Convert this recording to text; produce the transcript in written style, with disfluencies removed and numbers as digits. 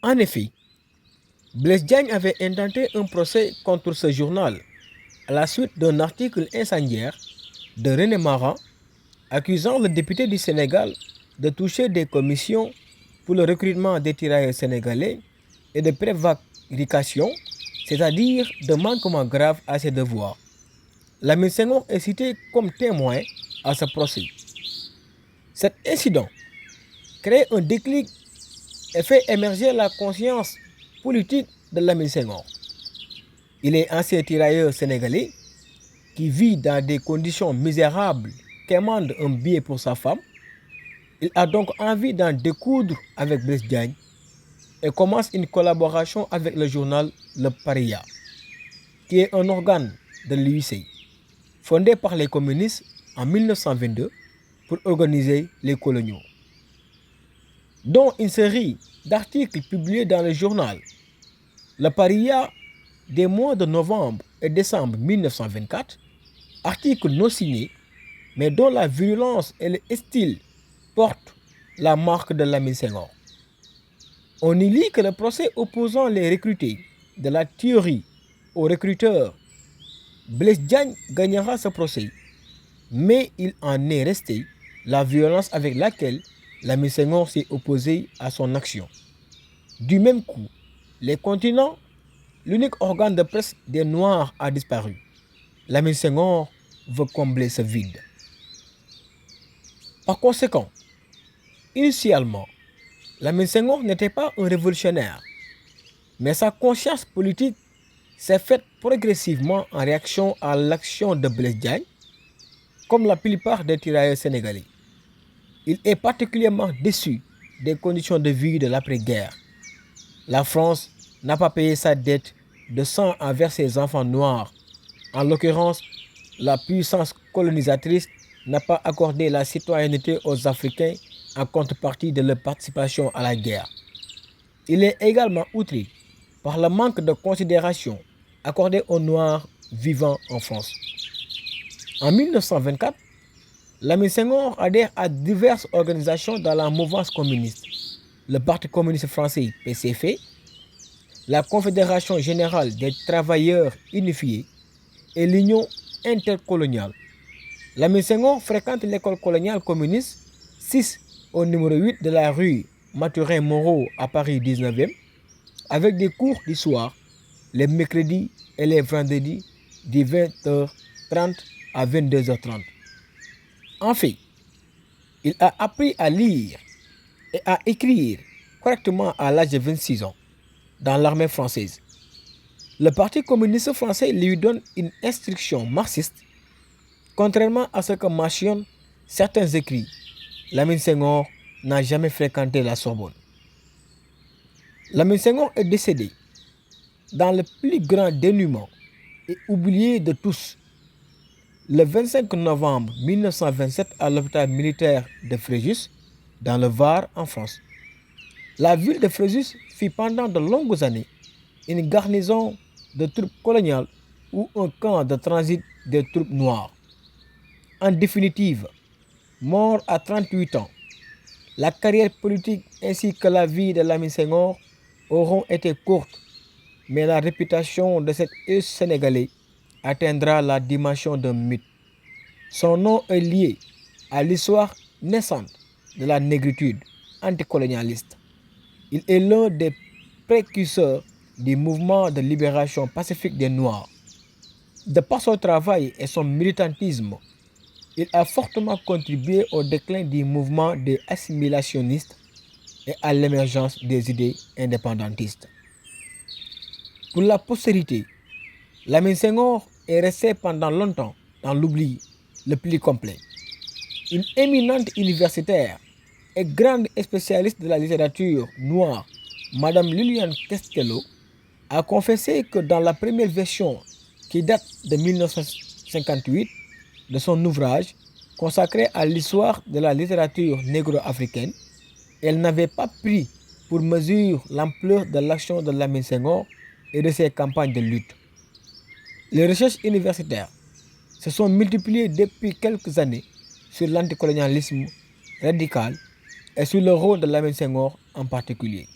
En effet, Blaise Diagne avait intenté un procès contre ce journal à la suite d'un article incendiaire de René Maran accusant le député du Sénégal de toucher des commissions pour le recrutement des tirailleurs sénégalais et de prévarication, c'est-à-dire de manquement grave à ses devoirs. Lamine Senghor est cité comme témoin à ce procès. Cet incident crée un déclic et fait émerger la conscience politique de Lamine Senghor. Il est ancien tirailleur sénégalais qui vit dans des conditions misérables, quémande un billet pour sa femme. Il a donc envie d'en découdre avec Blaise Diagne et commence une collaboration avec le journal Le Paria, qui est un organe de l'UIC, fondé par les communistes en 1922 pour organiser les coloniaux. Dont une série d'articles publiés dans le journal Le Paria des mois de novembre et décembre 1924, articles non signés, mais dont la virulence et le style portent la marque de Lamine Senghor. On y lit que le procès opposant les recrutés de la théorie aux recruteurs, Blaise Diagne gagnera ce procès, mais il en est resté la violence avec laquelle Lamine Senghor s'est opposé à son action. Du même coup, les continents, l'unique organe de presse des Noirs a disparu. Lamine Senghor veut combler ce vide. Par conséquent, initialement, Lamine Senghor n'était pas un révolutionnaire, mais sa conscience politique s'est faite progressivement en réaction à l'action de Blaise Diagne, comme la plupart des tirailleurs sénégalais. Il est particulièrement déçu des conditions de vie de l'après-guerre. La France n'a pas payé sa dette de sang envers ses enfants noirs. En l'occurrence, la puissance colonisatrice n'a pas accordé la citoyenneté aux Africains en contrepartie de leur participation à la guerre. Il est également outré par le manque de considération accordée aux Noirs vivant en France. En 1924, Lamine Senghor adhère à diverses organisations dans la mouvance communiste. Le Parti communiste français PCF, la Confédération générale des travailleurs unifiés et l'Union intercoloniale. Lamine Senghor fréquente l'école coloniale communiste 6 au numéro 8 de la rue Mathurin-Moreau à Paris 19e, avec des cours du soir, les mercredis et les vendredis de 20h30 à 22h30. En fait, il a appris à lire et à écrire correctement à l'âge de 26 ans dans l'armée française. Le Parti communiste français lui donne une instruction marxiste. Contrairement à ce que mentionnent certains écrits, Lamine Senghor n'a jamais fréquenté la Sorbonne. Lamine Senghor est décédé dans le plus grand dénuement et oublié de tous le 25 novembre 1927 à l'hôpital militaire de Fréjus, dans le Var, en France. La ville de Fréjus fut pendant de longues années une garnison de troupes coloniales ou un camp de transit des troupes noires. En définitive, mort à 38 ans, la carrière politique ainsi que la vie de Lamine Senghor auront été courtes, mais la réputation de cet Sénégalais atteindra la dimension d'un mythe. Son nom est lié à l'histoire naissante de la négritude anticolonialiste. Il est l'un des précurseurs du mouvement de libération pacifique des Noirs. De par son travail et son militantisme, il a fortement contribué au déclin du mouvement des assimilationnistes et à l'émergence des idées indépendantistes. Pour la postérité, Lamine Senghor est resté pendant longtemps dans l'oubli le plus complet. Une éminente universitaire et grande spécialiste de la littérature noire, Madame Liliane Castello, a confessé que dans la première version, qui date de 1958, de son ouvrage consacré à l'histoire de la littérature négro-africaine, elle n'avait pas pris pour mesure l'ampleur de l'action de Lamine Senghor et de ses campagnes de lutte. Les recherches universitaires se sont multipliées depuis quelques années sur l'anticolonialisme radical et sur le rôle de Lamine Senghor en particulier.